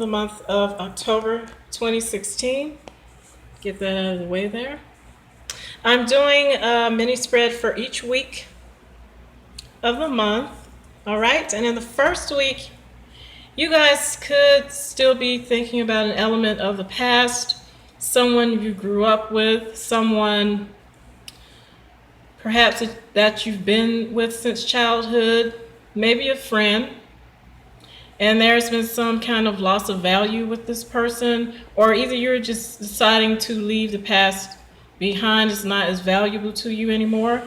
The month of October 2016. Get that out of the way there. I'm doing a mini spread for each week of the month. All right, and in the first week, you guys could still be thinking about an element of the past, someone you grew up with, someone perhaps that you've been with since childhood, maybe a friend, and there's been some kind of loss of value with this person, or either you're just deciding to leave the past behind, it's not as valuable to you anymore.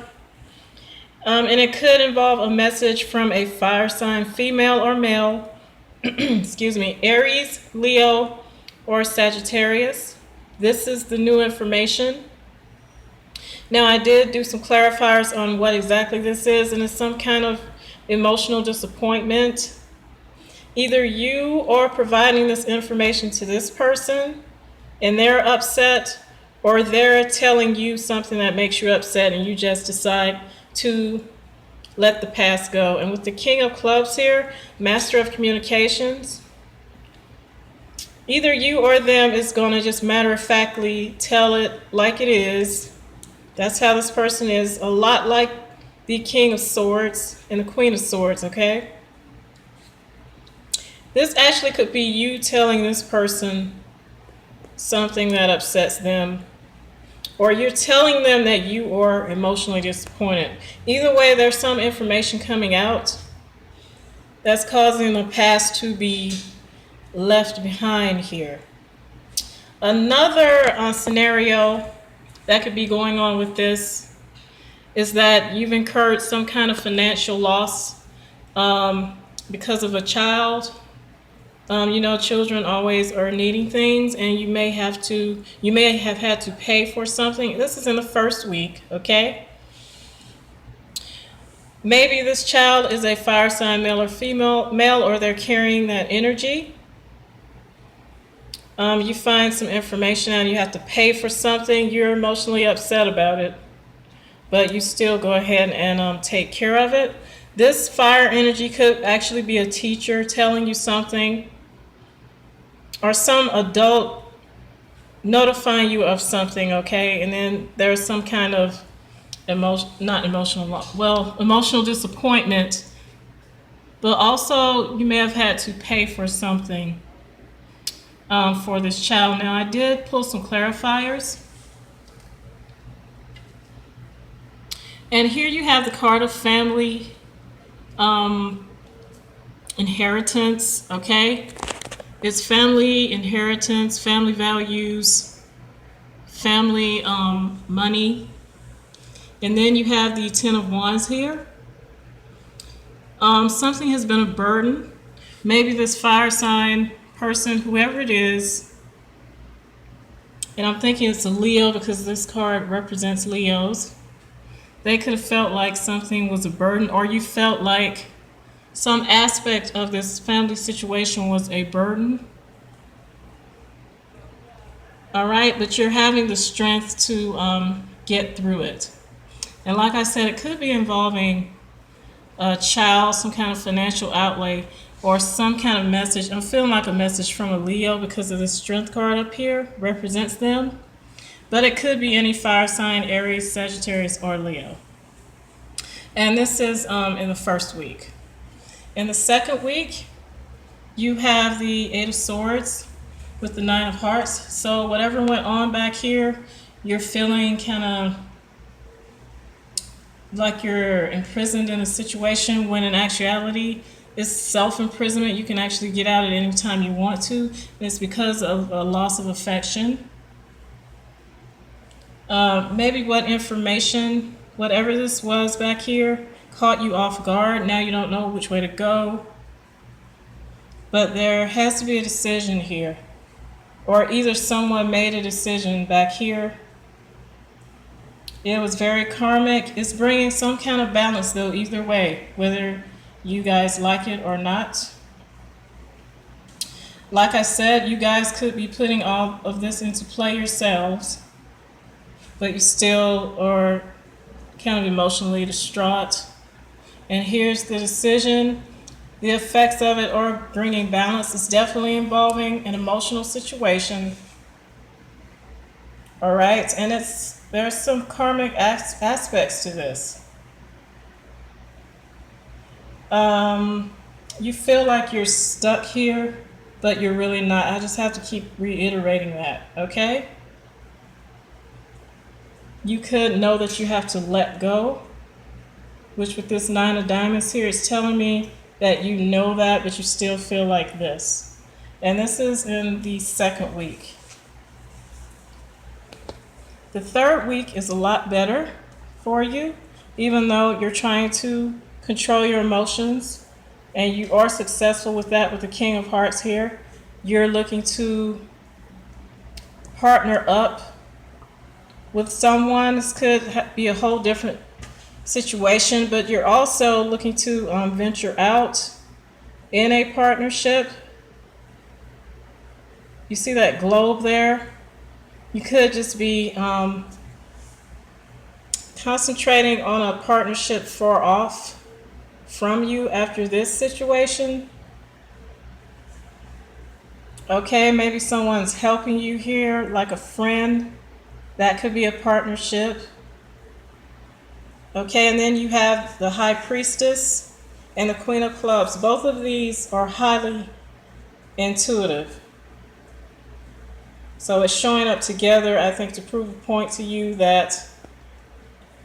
And it could involve a message from a fire sign, female or male, excuse me, Aries, Leo, or Sagittarius. This is the new information. Now, I did do some clarifiers on what exactly this is, and it's some kind of emotional disappointment. Either you are providing this information to this person and they're upset, or they're telling you something that makes you upset and you just decide to let the past go. And with the King of Clubs here, Master of Communications, either you or them is going to just matter-of-factly tell it like it is. That's how this person is, a lot like the King of Swords and the Queen of Swords, okay? This actually could be you telling this person something that upsets them, or you're telling them that you are emotionally disappointed. Either way, there's some information coming out that's causing the past to be left behind here. Another scenario that could be going on with this is that you've incurred some kind of financial loss because of a child. Children always are needing things, and you may have had to pay for something. This is in the first week, okay? Maybe this child is a fire sign, male or female, or they're carrying that energy. You find some information out, you have to pay for something, you're emotionally upset about it, but you still go ahead and take care of it. This fire energy could actually be a teacher telling you something, or some adult notifying you of something, okay? And then there's some kind of emotional disappointment, but also you may have had to pay for something for this child. Now, I did pull some clarifiers. And here you have the card of family inheritance, okay? It's family inheritance, family values, family money. And then you have the Ten of Wands here. Something has been a burden. Maybe this fire sign person, whoever it is, and I'm thinking it's a Leo because this card represents Leos. They could have felt like something was a burden, or you felt like some aspect of this family situation was a burden. All right, but you're having the strength to get through it. And like I said, it could be involving a child, some kind of financial outlay, or some kind of message. I'm feeling like a message from a Leo because of the strength card up here represents them. But it could be any fire sign, Aries, Sagittarius, or Leo. And this is in the first week. In the second week, you have the Eight of Swords with the Nine of Hearts. So whatever went on back here, you're feeling kind of like you're imprisoned in a situation, when in actuality it's self-imprisonment. You can actually get out at any time you want to, and it's because of a loss of affection. Maybe what information, whatever this was back here, caught you off guard. Now you don't know which way to go. But there has to be a decision here. Or either someone made a decision back here. It was very karmic. It's bringing some kind of balance, though, either way, whether you guys like it or not. Like I said, you guys could be putting all of this into play yourselves, but you still are kind of emotionally distraught. And here's the decision. The effects of it are bringing balance. It's definitely involving an emotional situation. All right, and there's some karmic aspects to this. You feel like you're stuck here, but you're really not. I just have to keep reiterating that, okay? You could know that you have to let go, which with this 9 of diamonds here is telling me that you know that, but you still feel like this. And this is in the second week. The third week is a lot better for you, even though you're trying to control your emotions, and you are successful with that with the King of Hearts here. You're looking to partner up with someone. This could be a whole different situation, but you're also looking to venture out in a partnership. You see that globe there? You could just be concentrating on a partnership far off from you after this situation. Okay, maybe someone's helping you here, like a friend. That could be a partnership. Okay, and then you have the High Priestess and the Queen of Clubs. Both of these are highly intuitive. So it's showing up together, I think, to prove a point to you that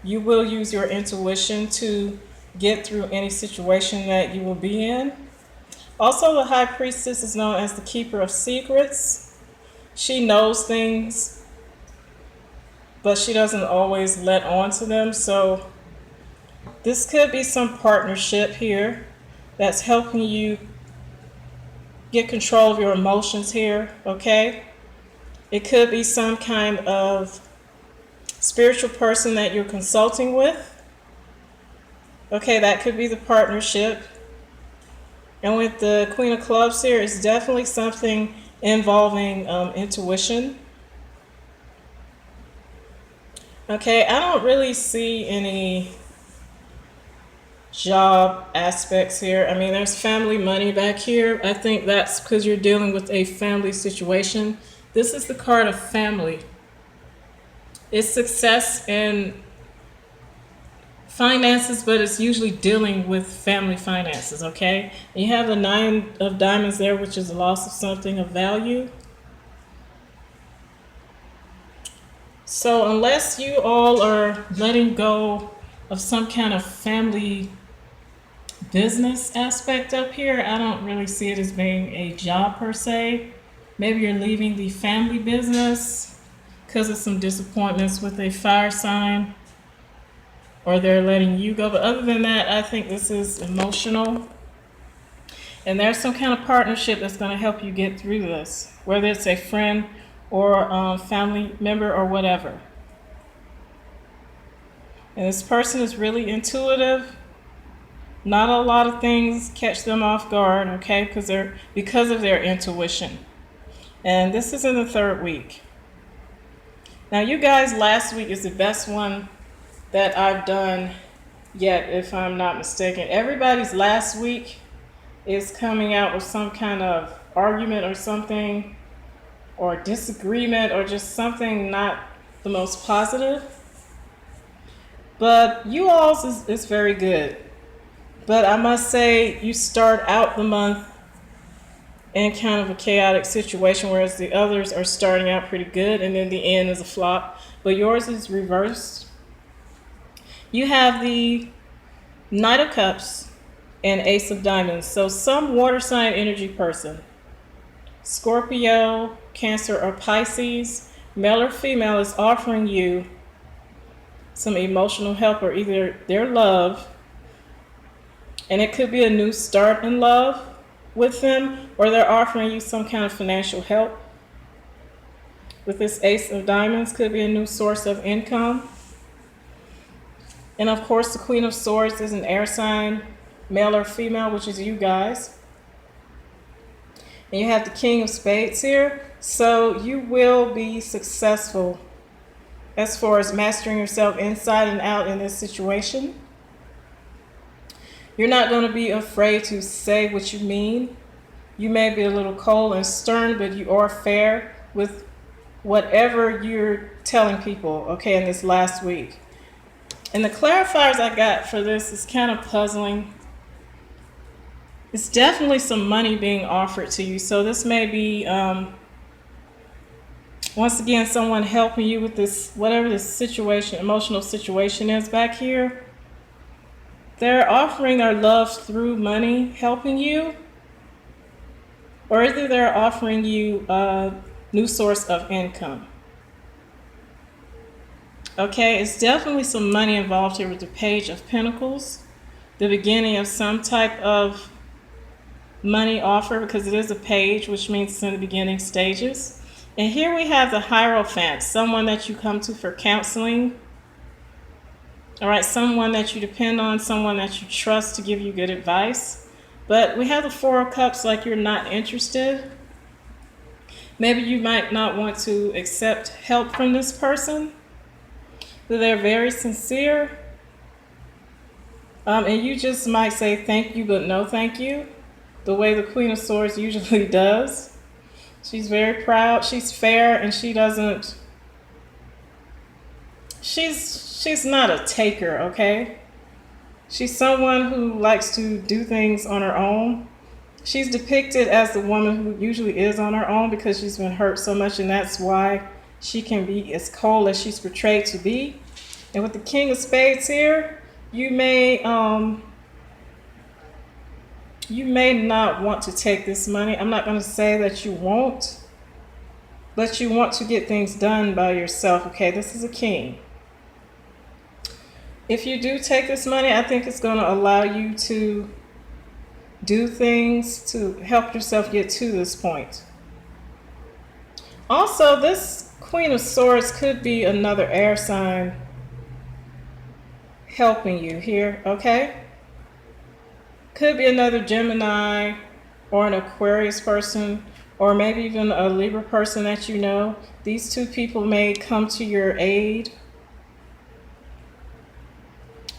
you will use your intuition to get through any situation that you will be in. Also, the High Priestess is known as the Keeper of Secrets. She knows things, but she doesn't always let on to them. So this could be some partnership here that's helping you get control of your emotions here, okay? It could be some kind of spiritual person that you're consulting with. Okay, that could be the partnership. And with the Queen of Clubs here, it's definitely something involving intuition. Okay, I don't really see any job aspects here. I mean, there's family money back here. I think that's because you're dealing with a family situation. This is the card of family. It's success in finances, but it's usually dealing with family finances, okay? And you have the 9 of diamonds there, which is the loss of something of value. So unless you all are letting go of some kind of family business aspect up here, I don't really see it as being a job per se. Maybe you're leaving the family business because of some disappointments with a fire sign, or they're letting you go. But other than that, I think this is emotional. And there's some kind of partnership that's going to help you get through this, whether it's a friend or family member or whatever. And this person is really intuitive. Not a lot of things catch them off guard, okay, because of their intuition. And this is in the third week. Now, you guys, last week is the best one that I've done yet, if I'm not mistaken. Everybody's last week is coming out with some kind of argument or something, or disagreement, or just something not the most positive. But you all's is very good. But I must say, you start out the month in kind of a chaotic situation, whereas the others are starting out pretty good, and then the end is a flop. But yours is reversed. You have the Knight of Cups and Ace of Diamonds. So some water sign energy person, Scorpio, Cancer, or Pisces, male or female, is offering you some emotional help, or either their love, and it could be a new start in love with them, or they're offering you some kind of financial help. With this Ace of Diamonds, could be a new source of income. And of course, the Queen of Swords is an air sign, male or female, which is you guys. And you have the King of Spades here. So you will be successful as far as mastering yourself inside and out in this situation. You're not going to be afraid to say what you mean. You may be a little cold and stern, but you are fair with whatever you're telling people, okay, in this last week. And the clarifiers I got for this is kind of puzzling. It's definitely some money being offered to you. So this may be, once again, someone helping you with this, whatever this situation, emotional situation is back here. They're offering their love through money, helping you. Or either they're offering you a new source of income. Okay, it's definitely some money involved here with the Page of Pentacles. The beginning of some type of money offer, because it is a page, which means it's in the beginning stages. And here we have the Hierophant, someone that you come to for counseling. All right, someone that you depend on, someone that you trust to give you good advice. But we have the Four of Cups, like you're not interested. Maybe you might not want to accept help from this person. But they're very sincere. And you just might say thank you, but no thank you. The way the Queen of Swords usually does. She's very proud, she's fair, and she doesn't, she's not a taker, okay? She's someone who likes to do things on her own. She's depicted as the woman who usually is on her own because she's been hurt so much, and that's why she can be as cold as she's portrayed to be. And with the King of Spades here, you may not want to take this money. I'm not going to say that you won't, but you want to get things done by yourself. Okay, this is a king. If you do take this money, I think it's going to allow you to do things to help yourself get to this point. Also, this Queen of Swords could be another air sign helping you here, okay? Could be another Gemini or an Aquarius person, or maybe even a Libra person that you know. These two people may come to your aid.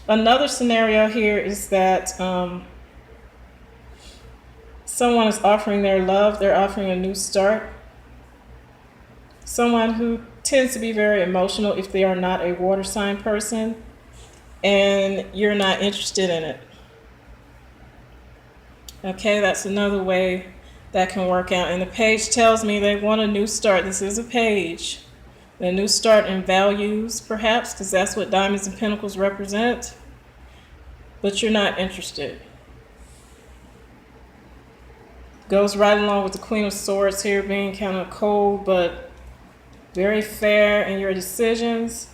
Another scenario here is that someone is offering their love. They're offering a new start. Someone who tends to be very emotional if they are not a water sign person and you're not interested in it. Okay, that's another way that can work out. And the page tells me they want a new start. This is a page. A new start in values, perhaps, because that's what Diamonds and Pentacles represent. But you're not interested. Goes right along with the Queen of Swords here being kind of cold, but very fair in your decisions.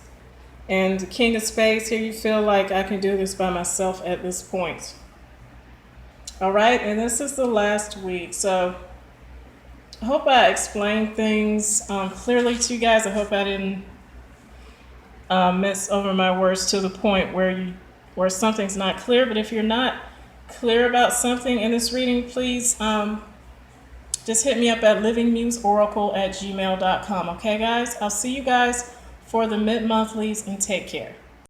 And the King of Spades here, you feel like I can do this by myself at this point. All right, and this is the last week. So I hope I explained things clearly to you guys. I hope I didn't mess over my words to the point where something's not clear. But if you're not clear about something in this reading, please just hit me up at livingmuseoracle@gmail.com. Okay, guys? I'll see you guys for the mid-monthlies, and take care.